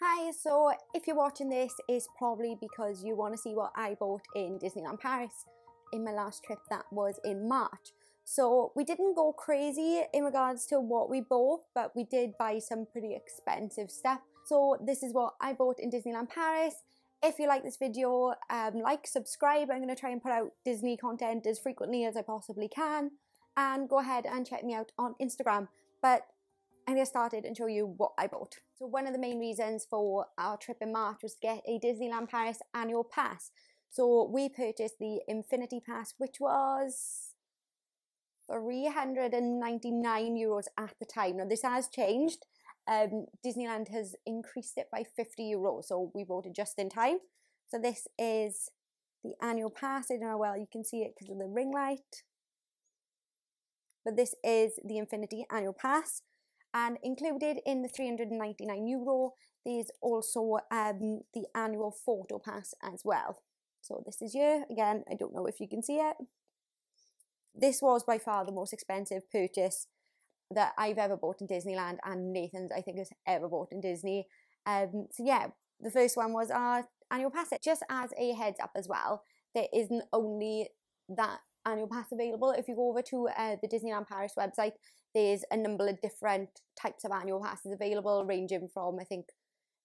Hi, so if you're watching this, it's probably because you want to see what I bought in Disneyland Paris in my last trip that was in March. So we didn't go crazy in regards to what we bought, but we did buy some pretty expensive stuff. So this is what I bought in Disneyland Paris. If you like this video, like, subscribe. I'm going to try and put out Disney content as frequently as I possibly can. And go ahead and check me out on Instagram. But I'm going to start it and show you what I bought. So one of the main reasons for our trip in March was to get a Disneyland Paris annual pass. So we purchased the Infinity Pass, which was €399 at the time. Now this has changed. Disneyland has increased it by €50, so we bought it just in time. So this is the annual pass. I don't know how well you can see it because of the ring light. But this is the Infinity annual pass. And included in the €399, there's also the annual photo pass as well. So this is here. Again, I don't know if you can see it. This was by far the most expensive purchase that I've ever bought in Disneyland, and Nathan's, I think, has ever bought in Disney. So yeah, the first one was our annual pass. Just as a heads up as well, there isn't only that annual pass available. If you go over to the Disneyland Paris website, there's a number of different types of annual passes available, ranging from, I think,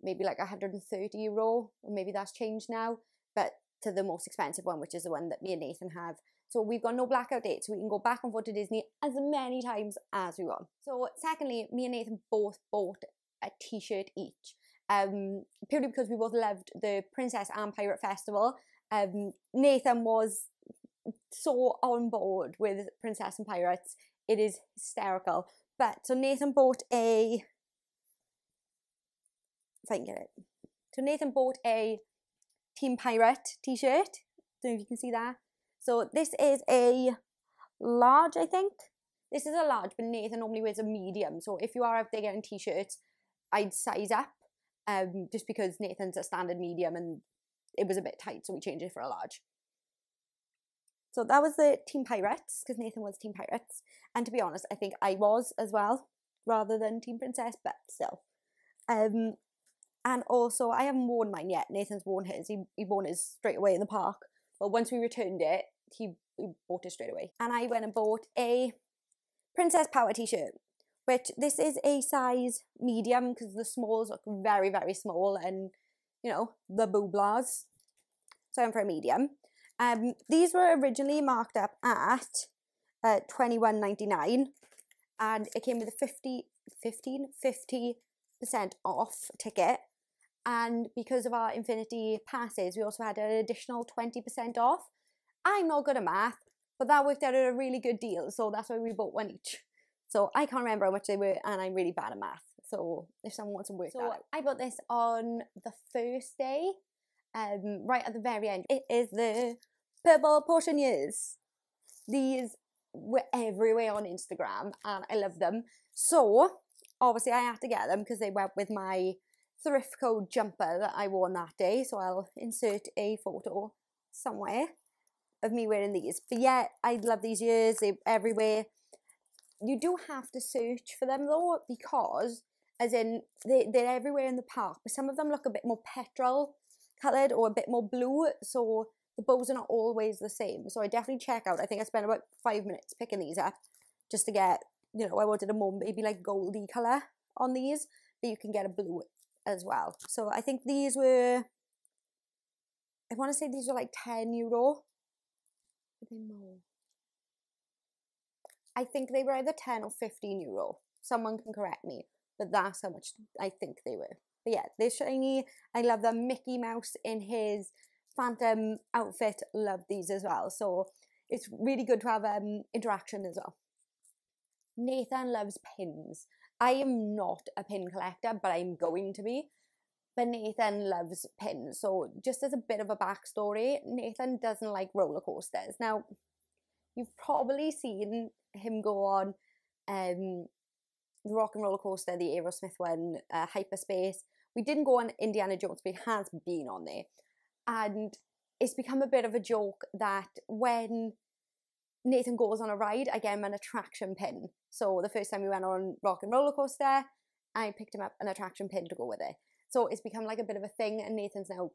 maybe like €130, or maybe that's changed now, but to the most expensive one, which is the one that me and Nathan have. So we've got no blackout date, so we can go back and forth to Disney as many times as we want. So secondly, me and Nathan both bought a t-shirt each, purely because we both loved the Princess and Pirate Festival. Nathan was so on board with Princess and Pirates. It is hysterical. But so Nathan bought a, if I can get it. So Nathan bought a Team Pirate t-shirt. Don't know if you can see that. So this is a large, I think. This is a large, but Nathan normally wears a medium. So if you are out there getting t-shirts, I'd size up, just because Nathan's a standard medium and it was a bit tight, so we changed it for a large. So that was the Team Pirates, because Nathan was Team Pirates. And to be honest, I think I was as well, rather than Team Princess, but still. And also, I haven't worn mine yet. Nathan's worn his. He worn his straight away in the park. But once we returned it, he bought it straight away. And I went and bought a Princess Power t-shirt, which this is a size medium, because the smalls look very, very small and, you know, the booblas. So I'm for a medium. These were originally marked up at $21.99, and it came with a 50% off ticket. And because of our Infinity passes, we also had an additional 20% off. I'm not good at math, but that worked out at a really good deal, so that's why we bought one each. So I can't remember how much they were, and I'm really bad at math. So if someone wants to work that out. I bought this on the first day. Right at the very end. It is the purple portioneers. These were everywhere on Instagram and I love them. So obviously I had to get them because they went with my thrift code jumper that I wore on that day. So I'll insert a photo somewhere of me wearing these. But yeah, I love these ears. They're everywhere. You do have to search for them though, because as in they're everywhere in the park, but some of them look a bit more petrol coloured or a bit more blue, so the bows are not always the same. So I definitely check out. I think I spent about 5 minutes picking these up just to get, you know, I wanted a more maybe like goldy colour on these, but you can get a blue as well. So I think these were, I want to say these were like €10. Are they more? I think they were either 10 or €15. Someone can correct me, but that's how much I think they were. But yeah, they're shiny. I love them. Mickey Mouse in his Phantom outfit. Love these as well. So it's really good to have interaction as well. Nathan loves pins. I am not a pin collector, but I'm going to be. But Nathan loves pins. So just as a bit of a backstory, Nathan doesn't like roller coasters. Now, you've probably seen him go on the Rock and Roller Coaster, the Aerosmith one, Hyperspace. We didn't go on Indiana Jones, but it has been on there. And it's become a bit of a joke that when Nathan goes on a ride, I get him an attraction pin. So the first time we went on Rock and Roller Coaster, I picked him up an attraction pin to go with it. So it's become like a bit of a thing, and Nathan's now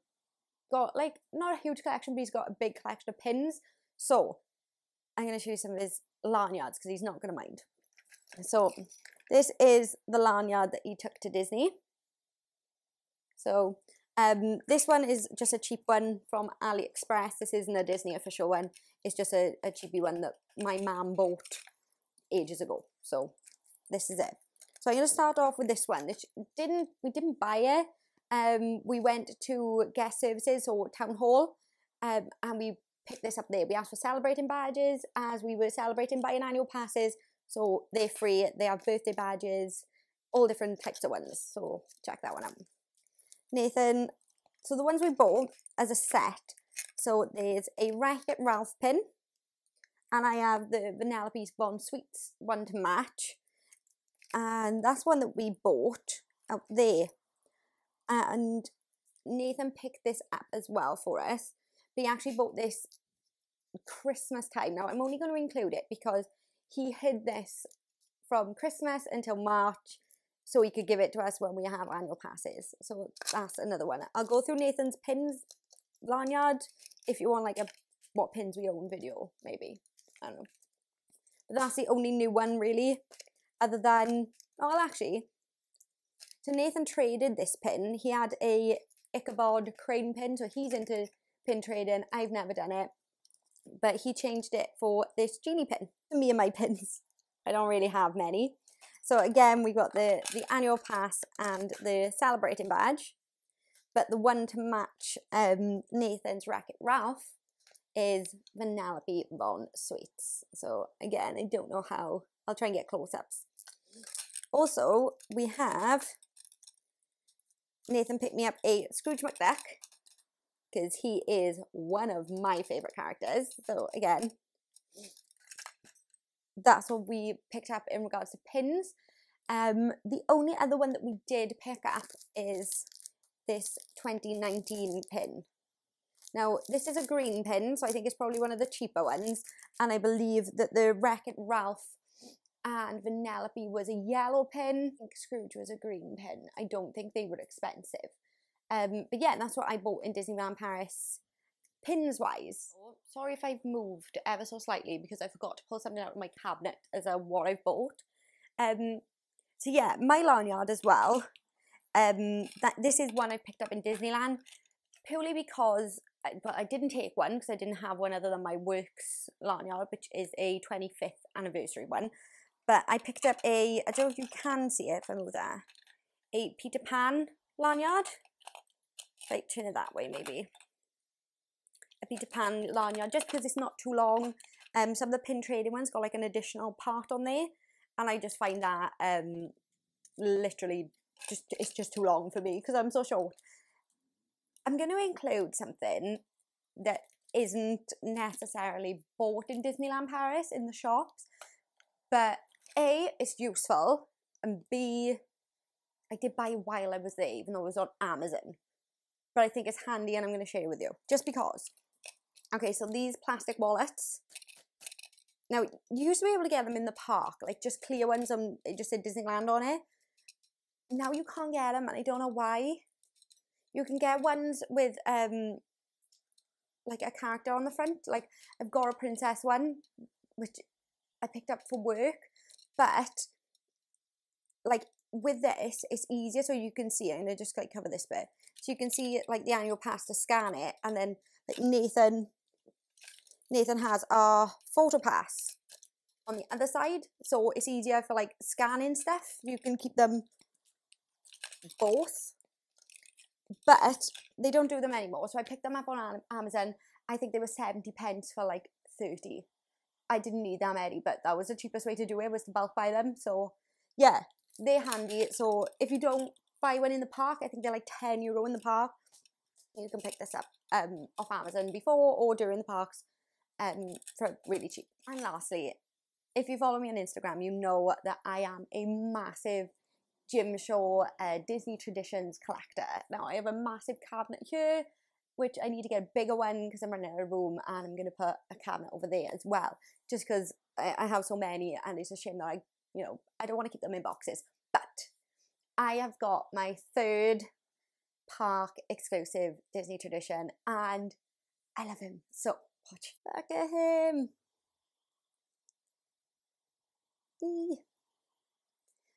got like not a huge collection, but he's got a big collection of pins. So I'm going to show you some of his lanyards because he's not going to mind. So this is the lanyard that he took to Disney. So this one is just a cheap one from AliExpress. This isn't a Disney official one. It's just a cheapy one that my mum bought ages ago. So this is it. So I'm going to start off with this one. We didn't buy it. We went to guest services or town hall, and we picked this up there. We asked for celebrating badges as we were celebrating buying annual passes. So they're free. They have birthday badges, all different types of ones. So check that one out. Nathan, so the ones we bought as a set, so there's a Wreck-It Ralph pin, and I have the Vanellope's Bon Sweets one to match, and that's one that we bought out there, and Nathan picked this up as well for us. But he actually bought this Christmas time. Now I'm only going to include it because he hid this from Christmas until March, so he could give it to us when we have annual passes. So that's another one. I'll go through Nathan's pins lanyard if you want like a what pins we own video, maybe. I don't know. But that's the only new one really, other than, well actually, so Nathan traded this pin. He had a Ichabod crane pin, so he's into pin trading. I've never done it, but he changed it for this genie pin. Me and my pins, I don't really have many. So again, we got the annual pass and the celebrating badge, but the one to match Nathan's Wreck-It Ralph is Vanellope Bon Sweets. So again, I don't know how, I'll try and get close-ups. Also, we have, Nathan picked me up a Scrooge McDuck, because he is one of my favourite characters. So again, that's what we picked up in regards to pins. The only other one that we did pick up is this 2019 pin. Now, this is a green pin, so I think it's probably one of the cheaper ones. And I believe that the Wreck-It Ralph and Vanellope was a yellow pin. I think Scrooge was a green pin. I don't think they were expensive. But yeah, that's what I bought in Disneyland Paris, pins-wise. Sorry if I've moved ever so slightly because I forgot to pull something out of my cabinet as what I've bought. So yeah, my lanyard as well. This is one I picked up in Disneyland purely because, but I didn't take one because I didn't have one other than my works lanyard, which is a 25th anniversary one. But I picked up I don't know if you can see it if I move there, a Peter Pan lanyard. Like turn it that way maybe. A Peter Pan lanyard, just because it's not too long. Some of the pin trading ones got like an additional part on there, and I just find that literally it's just too long for me because I'm so short. I'm going to include something that isn't necessarily bought in Disneyland Paris in the shops, but A, it's useful, and B, I did buy it while I was there, even though it was on Amazon. But I think it's handy and I'm going to share it with you, just because. Okay, so these plastic wallets. Now, you used to be able to get them in the park, like just clear ones, it just said Disneyland on it. Now you can't get them, and I don't know why. You can get ones with like a character on the front. Like I've got a princess one, which I picked up for work, but like with this, it's easier so you can see it. And I just like cover this bit, so you can see like the annual pass to scan it, and then like Nathan has our photo pass on the other side, so it's easier for like scanning stuff. You can keep them both, but they don't do them anymore. So I picked them up on Amazon. I think they were 70 pence for like 30. I didn't need that many, but that was the cheapest way to do it, was to bulk buy them. So yeah, they're handy. So if you don't buy one in the park, I think they're like €10 in the park. You can pick this up off Amazon before or during the parks for really cheap. And lastly, if you follow me on Instagram, you know that I am a massive Jim Shaw Disney Traditions collector. Now I have a massive cabinet here, which I need to get a bigger one because I'm running out of room, and I'm going to put a cabinet over there as well, just because I have so many, and it's a shame that I don't want to keep them in boxes. But I have got my third park exclusive Disney tradition, and I love him. So watch. Look at him. Eee.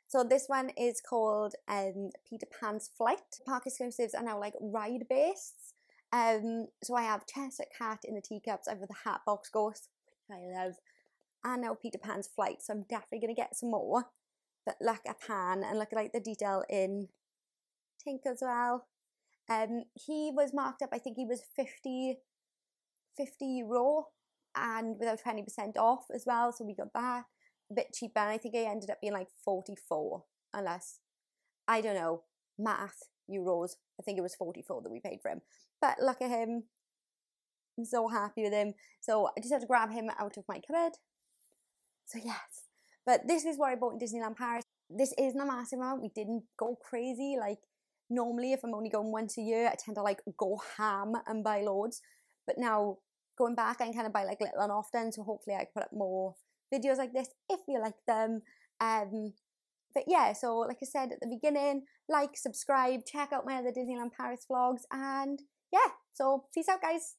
So this one is called Peter Pan's Flight. Park exclusives are now like ride based. So I have Chestnut Cat in the teacups, I have the Hatbox Ghost, which I love, and now Peter Pan's Flight. So I'm definitely gonna get some more. But look at Pan, and look at like the detail in Tink as well. He was marked up, I think he was 50 euro, and without 20% off as well. So we got that a bit cheaper, and I think it ended up being like 44, unless, I don't know, math, euros. I think it was 44 that we paid for him. But look at him. I'm so happy with him. So I just had to grab him out of my cupboard. So yes. But this is what I bought in Disneyland Paris. This isn't a massive amount. We didn't go crazy. Like, normally if I'm only going once a year, I tend to like go ham and buy loads. But now, going back, I can kind of buy like little and often. So hopefully I can put up more videos like this if you like them. But yeah, so like I said at the beginning, like, subscribe, check out my other Disneyland Paris vlogs, and yeah, so peace out guys.